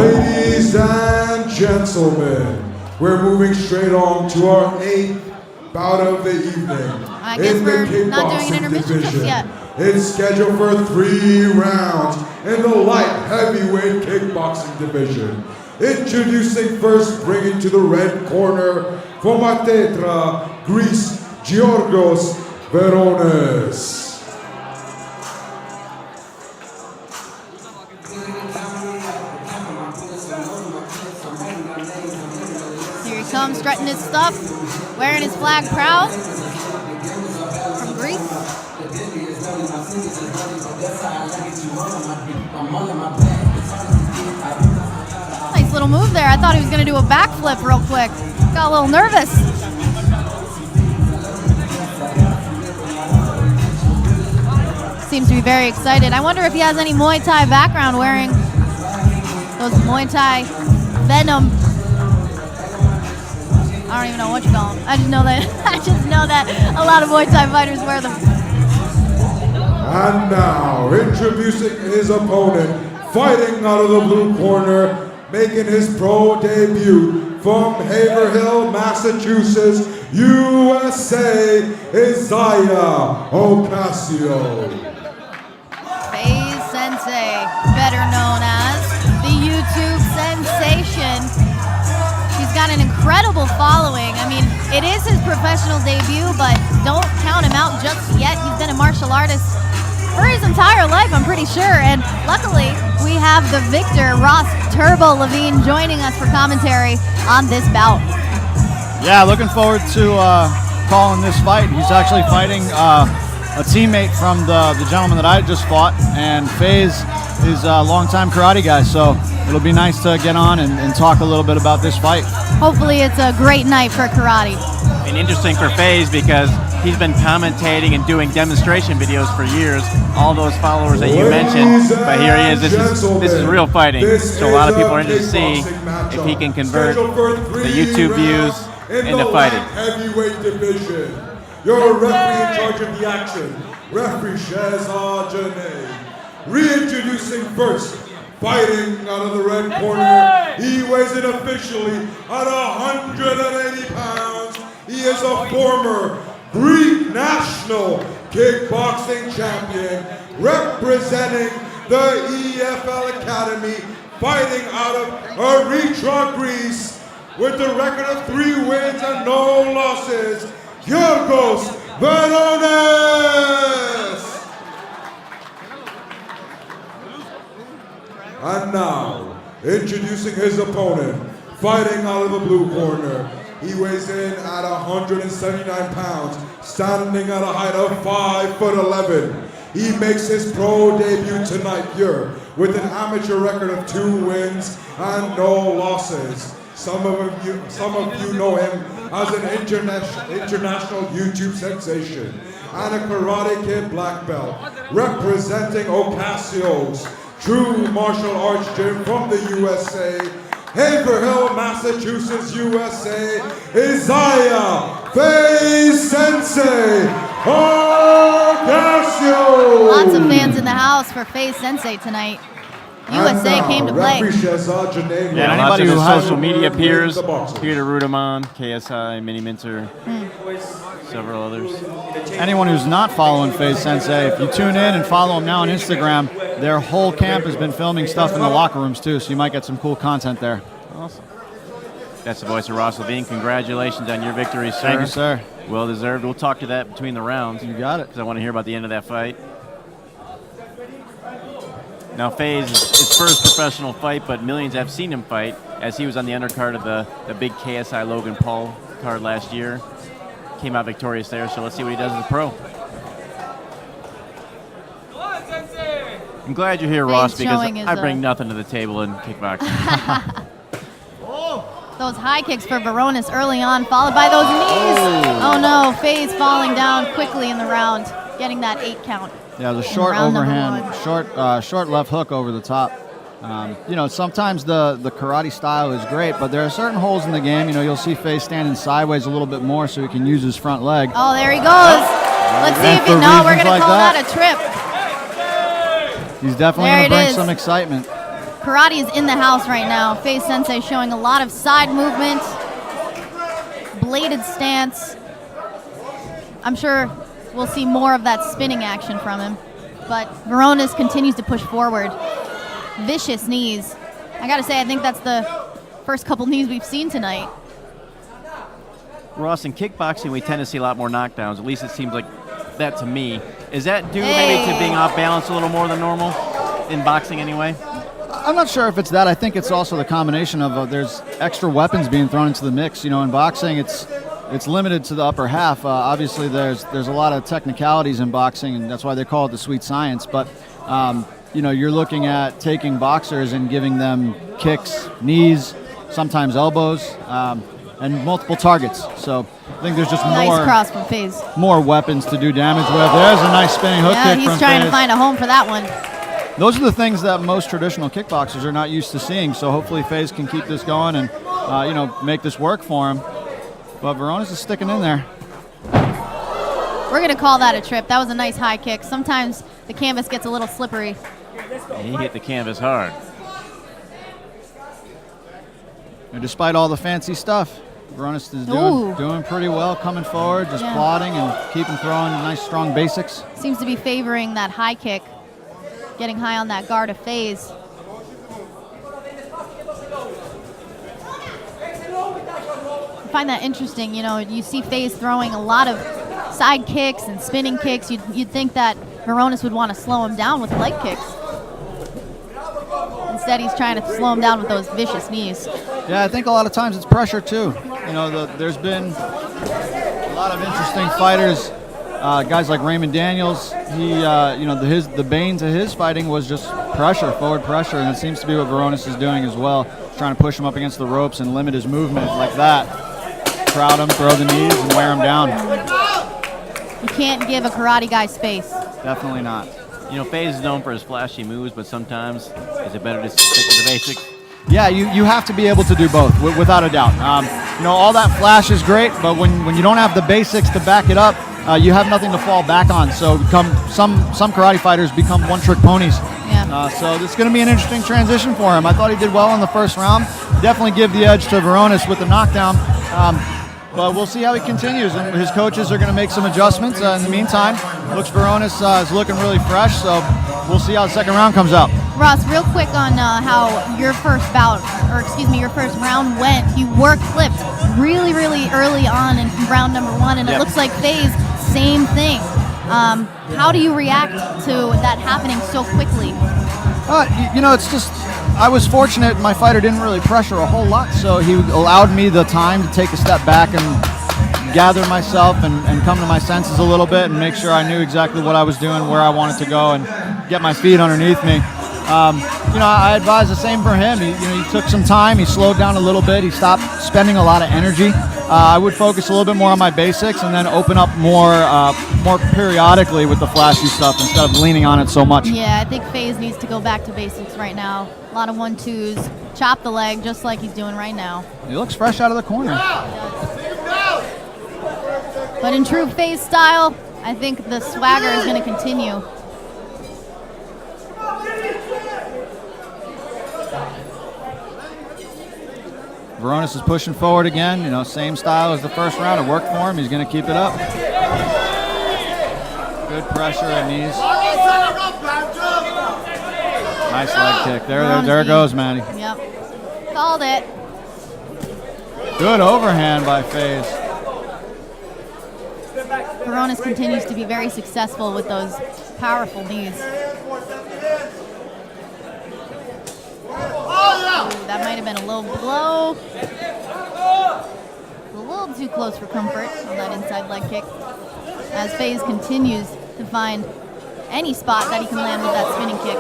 Ladies and gentlemen, we're moving straight on to our 8th bout of the evening. I guess we're not doing an intermission just yet. It's scheduled for 3 rounds in the light heavyweight kickboxing division. Introducing first, bringing to the red corner from Atetra, Greece, Giorgos, Veronis. Here he comes, strutting his stuff, wearing his flag proud. From Greece. Nice little move there. I thought he was going to do a backflip real quick. Got a little nervous. Seems to be very excited. I wonder if he has any Muay Thai background, wearing those Muay Thai Venom. I don't even know what you call them. I just know that a lot of Muay Thai fighters wear them. And now, introducing his opponent, fighting out of the blue corner, making his pro debut from Haverhill, Massachusetts, USA, Isaiah Ocasio. FaZe Sensei, better known as the YouTube sensation. He's got an incredible following. I mean, it is his professional debut, but don't count him out just yet. He's been a martial artist for his entire life, I'm pretty sure. And luckily, we have the victor, Ross Turbo Levine, joining us for commentary on this bout. Yeah, looking forward to calling this fight. He's actually fighting a teammate from the gentleman that I just fought, and FaZe is a longtime karate guy, so it'll be nice to get on and talk a little bit about this fight. Hopefully it's a great night for karate. And interesting for FaZe because he's been commentating and doing demonstration videos for years. All those followers that you mentioned, but here he is. This is real fighting. So a lot of people are interested to see if he can convert the YouTube views into fighting. Heavyweight division. Your referee in charge of the action, referee Shehzad Janay. Reintroducing first, fighting out of the red corner. He weighs in officially at 180 pounds. He is a former Greek national kickboxing champion, representing the EFL Academy, fighting out of Erythra, Greece, with a record of 3 wins and no losses, Giorgos Veronis. And now, introducing his opponent, fighting out of the blue corner. He weighs in at 179 pounds, standing at a height of 5'11". He makes his pro debut tonight here with an amateur record of 2 wins and no losses. Some of you know him as an international YouTube sensation and a Karate Kid black belt, representing Ocasio's True Martial Arts Gym from the USA, Haverhill, Massachusetts, USA, Isaiah FaZe Sensei Ocasio. Lots of fans in the house for FaZe Sensei tonight. USA came to play. Yeah, lots of his social media peers, Peter Ruderman, KSI, Mini Minter, several others. Anyone who's not following FaZe Sensei, if you tune in and follow them now on Instagram, their whole camp has been filming stuff in the locker rooms too, so you might get some cool content there. Awesome. That's the voice of Ross Levine. Congratulations on your victory, sir. Thank you, sir. Well deserved. We'll talk to that between the rounds. You got it. Because I want to hear about the end of that fight. Now, FaZe is his first professional fight, but millions have seen him fight, as he was on the undercard of the big KSI Logan Paul card last year. Came out victorious there, so let's see what he does as a pro. I'm glad you're here, Ross, because I bring nothing to the table in kickboxing. Those high kicks for Veronis early on, followed by those knees. Oh no, FaZe falling down quickly in the round, getting that 8 count. Yeah, the short overhand, short left hook over the top. You know, sometimes the karate style is great, but there are certain holes in the game. You know, you'll see FaZe standing sideways a little bit more so he can use his front leg. Oh, there he goes. Let's see if we're going to call that a trip. He's definitely going to bring some excitement. Karate is in the house right now. FaZe Sensei showing a lot of side movement, bladed stance. I'm sure we'll see more of that spinning action from him. But Veronis continues to push forward. Vicious knees. I gotta say, I think that's the first couple knees we've seen tonight. Ross, in kickboxing, we tend to see a lot more knockdowns. At least it seems like that to me. Is that due maybe to being off balance a little more than normal in boxing anyway? I'm not sure if it's that. I think it's also the combination of there's extra weapons being thrown into the mix. You know, in boxing, it's limited to the upper half. Obviously, there's a lot of technicalities in boxing, and that's why they call it the sweet science. But you know, you're looking at taking boxers and giving them kicks, knees, sometimes elbows, and multiple targets. So I think there's just nice cross from FaZe. More weapons to do damage with. There's a nice spinning hook kick from FaZe. He's trying to find a home for that one. Those are the things that most traditional kickboxers are not used to seeing. So hopefully FaZe can keep this going and you know, make this work for him. But Veronis is sticking in there. We're going to call that a trip. That was a nice high kick. Sometimes the canvas gets a little slippery. He hit the canvas hard. And despite all the fancy stuff, Veronis is doing pretty well, coming forward, just plodding and keeping throwing nice, strong basics. Seems to be favoring that high kick, getting high on that guard of FaZe. I find that interesting. You know, you see FaZe throwing a lot of side kicks and spinning kicks. You'd think that Veronis would want to slow him down with leg kicks. Instead, he's trying to slow him down with those vicious knees. Yeah, I think a lot of times it's pressure too. You know, there's been a lot of interesting fighters. Guys like Raymond Daniels, he, you know, the bane to his fighting was just pressure, forward pressure, and it seems to be what Veronis is doing as well, trying to push him up against the ropes and limit his movement like that. Crowd him, throw the knees, and wear him down. You can't give a karate guy space. Definitely not. You know, FaZe is known for his flashy moves, but sometimes is it better to stick to the basics? Yeah, you have to be able to do both, without a doubt. You know, all that flash is great, but when you don't have the basics to back it up, you have nothing to fall back on. So some karate fighters become one-trick ponies. Yeah. So this is going to be an interesting transition for him. I thought he did well in the first round. Definitely give the edge to Veronis with the knockdown. But we'll see how he continues, and his coaches are going to make some adjustments. In the meantime, looks Veronis is looking really fresh, so we'll see how the second round comes out. Ross, real quick on how your first your first round went. You were clipped really, really early on in round number one, and it looks like FaZe, same thing. How do you react to that happening so quickly? You know, it's just, I was fortunate my fighter didn't really pressure a whole lot, so he allowed me the time to take a step back and gather myself and come to my senses a little bit and make sure I knew exactly what I was doing, where I wanted to go, and get my feet underneath me. You know, I advise the same for him. He took some time, he slowed down a little bit, he stopped spending a lot of energy. I would focus a little bit more on my basics and then open up more periodically with the flashy stuff instead of leaning on it so much. Yeah, I think FaZe needs to go back to basics right now. A lot of 1-2s, chop the leg just like he's doing right now. He looks fresh out of the corner. But in true FaZe style, I think the swagger is going to continue. Veronis is pushing forward again. You know, same style as the first round. It worked for him. He's going to keep it up. Good pressure at knees. Nice leg kick. There it goes, Maddie. Yep. Called it. Good overhand by FaZe. Veronis continues to be very successful with those powerful knees. Ooh, that might have been a low blow. A little too close for comfort on that inside leg kick. As FaZe continues to find any spot that he can land with that spinning kick.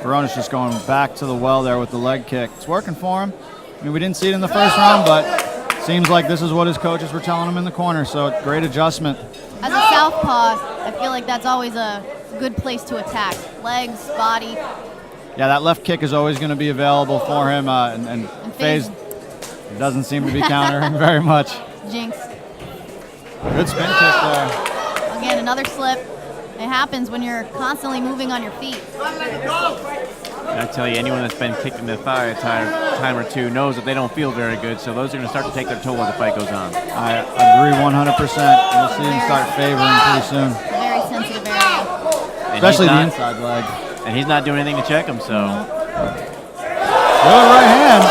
Veronis just going back to the well there with the leg kick. It's working for him. I mean, we didn't see it in the first round, but it seems like this is what his coaches were telling him in the corner, so great adjustment. As a southpaw, I feel like that's always a good place to attack. Legs, body. Yeah, that left kick is always going to be available for him, and FaZe doesn't seem to be countering very much. Jinx. Good spin kick there. Again, another slip. It happens when you're constantly moving on your feet. I tell you, anyone that's been kicked in the thigh a time or two knows that they don't feel very good, so those are going to start to take their toll as the fight goes on. I agree 100%. We'll see him start favoring pretty soon. Very sensitive area. Especially the inside leg. And he's not doing anything to check him, so. Good right hand.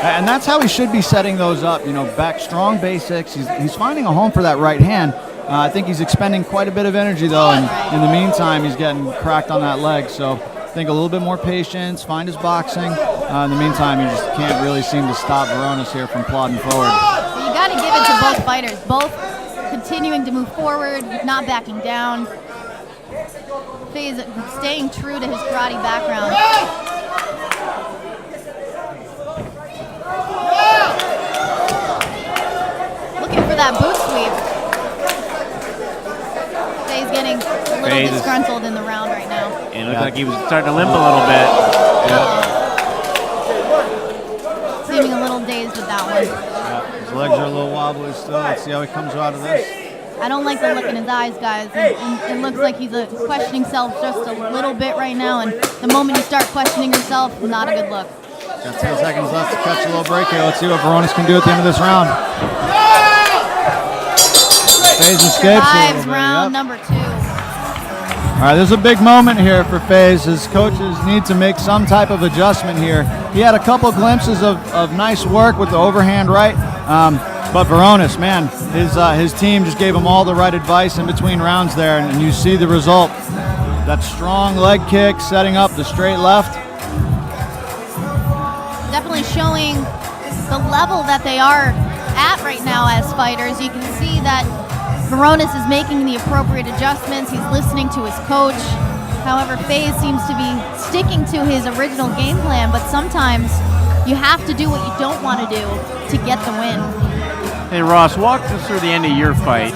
And that's how he should be setting those up, you know, back strong basics. He's finding a home for that right hand. I think he's expending quite a bit of energy, though, and in the meantime, he's getting cracked on that leg. So I think a little bit more patience, find his boxing. In the meantime, he just can't really seem to stop Veronis here from plodding forward. Well, you got to give it to both fighters. Both continuing to move forward, not backing down. FaZe staying true to his karate background. Looking for that boot sweep. FaZe getting a little disgruntled in the round right now. It looked like he was starting to limp a little bit. Seeming a little dazed with that one. Yeah, his legs are a little wobbly still. Let's see how he comes out of this. I don't like the look in his eyes, guys. It looks like he's questioning himself just a little bit right now, and the moment you start questioning yourself, not a good look. Got 10 seconds left to catch a little break here. Let's see what Veronis can do at the end of this round. FaZe escapes Survives round number 2. All right, there's a big moment here for FaZe. His coaches need to make some type of adjustment here. He had a couple glimpses of nice work with the overhand right, but Veronis, man, his team just gave him all the right advice in between rounds there, and you see the result. That strong leg kick setting up the straight left. Definitely showing the level that they are at right now as fighters. You can see that Veronis is making the appropriate adjustments. He's listening to his coach. However, FaZe seems to be sticking to his original game plan, but sometimes you have to do what you don't want to do to get the win. Hey Ross, walk us through the end of your fight.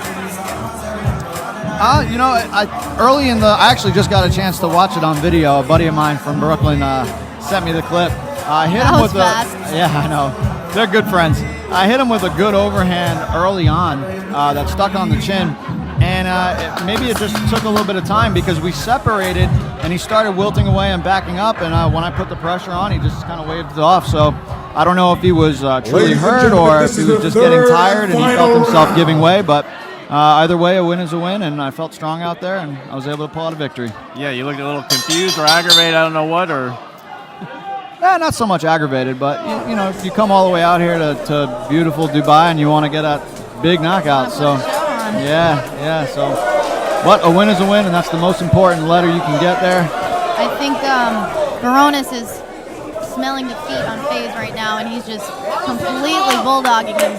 You know, I actually just got a chance to watch it on video. A buddy of mine from Brooklyn sent me the clip. I hit him with yeah, I know. They're good friends. I hit him with a good overhand early on that stuck on the chin, and maybe it just took a little bit of time because we separated, and he started wilting away and backing up, and when I put the pressure on, he just kind of waved it off. So I don't know if he was truly hurt or if he was just getting tired and he felt himself giving way, but either way, a win is a win, and I felt strong out there, and I was able to pull out a victory. Yeah, you looked a little confused or aggravated, I don't know what, or... Not so much aggravated, but you know, if you come all the way out here to beautiful Dubai and you want to get a big knockout, so yeah. So, but a win is a win, and that's the most important letter you can get there. I think Veronis is smelling defeat on FaZe right now, and he's just completely bulldogging him.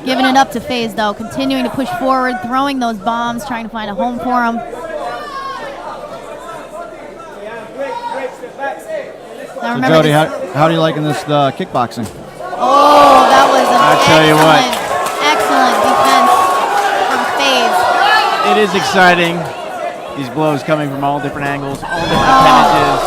Giving it up to FaZe though, continuing to push forward, throwing those bombs, trying to find a home for him. So Jody, how do you liking this kickboxing? Oh, that was an excellent defense from FaZe. It is exciting. These blows coming from all different angles, all different appendages.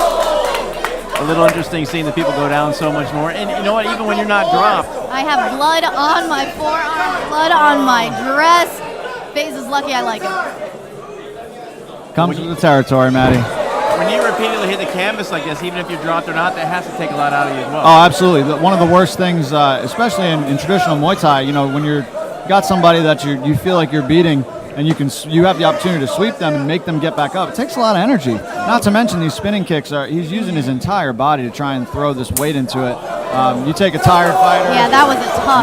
A little interesting seeing the people go down so much more. And you know what? Even when you're not dropped. I have blood on my forearm, blood on my dress. FaZe is lucky I like it. Comes with the territory, Maddie. When you repeatedly hit the canvas like this, even if you're dropped or not, that has to take a lot out of you as well. Oh, absolutely. One of the worst things, especially in traditional Muay Thai, you know, when you got somebody that you feel like you're beating, and you have the opportunity to sweep them and make them get back up. It takes a lot of energy. Not to mention these spinning kicks. He's using his entire body to try and throw this weight into it. You take a tired fighter. Yeah, that was a tough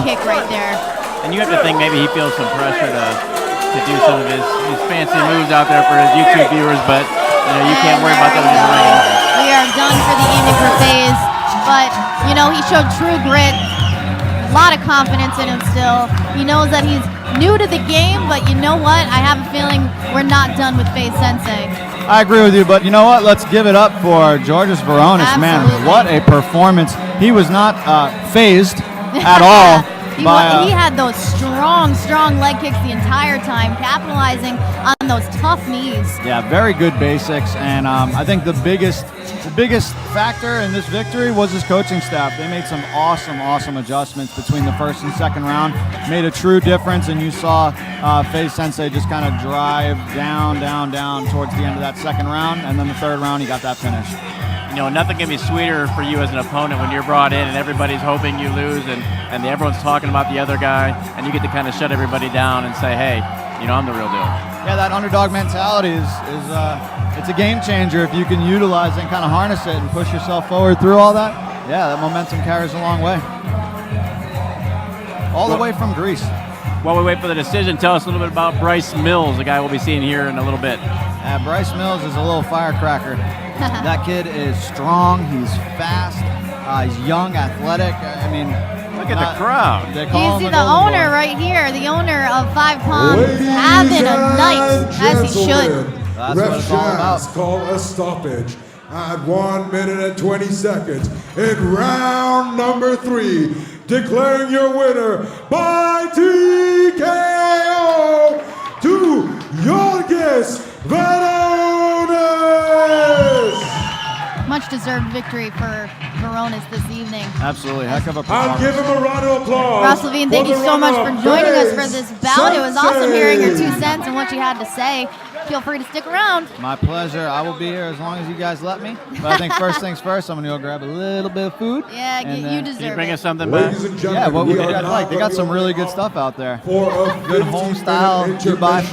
kick right there. And you have to think maybe he feels some pressure to do some of his fancy moves out there for his YouTube viewers, but you can't worry about that in the ring. We are done for the evening for FaZe, but he showed true grit, a lot of confidence in him still. He knows that he's new to the game, but you know what? I have a feeling we're not done with FaZe Sensei. I agree with you, but you know what? Let's give it up for Giorgos Veronis. Absolutely. Man, what a performance. He was not phased at all. He had those strong leg kicks the entire time, capitalizing on those tough knees. Yeah, very good basics, and I think the biggest factor in this victory was his coaching staff. They made some awesome adjustments between the first and second round, made a true difference, and you saw FaZe Sensei just kind of drive down towards the end of that second round, and then the third round he got that finish. You know, nothing can be sweeter for you as an opponent when you're brought in and everybody's hoping you lose, and everyone's talking about the other guy, and you get to kind of shut everybody down and say, hey, you know, I'm the real deal. Yeah, that underdog mentality is it's a game changer if you can utilize it and kind of harness it and push yourself forward through all that. Yeah, that momentum carries a long way. All the way from Greece. While we wait for the decision, tell us a little bit about Bryce Mills, the guy we'll be seeing here in a little bit. Bryce Mills is a little firecracker. That kid is strong. He's fast. He's young, athletic. I mean, look at the crowd. You see the owner right here, the owner of 5 Palms, having a night, as he should. That's what it's all about. Call a stoppage at 1 minute and 20 seconds in round number 3, declaring your winner by TKO to Giorgos Veronis. Much deserved victory for Veronis this evening. Absolutely, heck of a I'll performance. give him a round of applause. Ross Levine, thank you so much for joining us for this bout. It was awesome hearing your 2 cents and what you had to say. Feel free to stick around. My pleasure. I will be here as long as you guys let me. But I think first things first, I'm going to go grab a little bit of food. Yeah, you deserve it. Can you bring us something back? Ladies and gentlemen, Yeah, what would you we are guys now like? They got some gonna really good stuff out there. for a Good home style 15-minute Dubai food.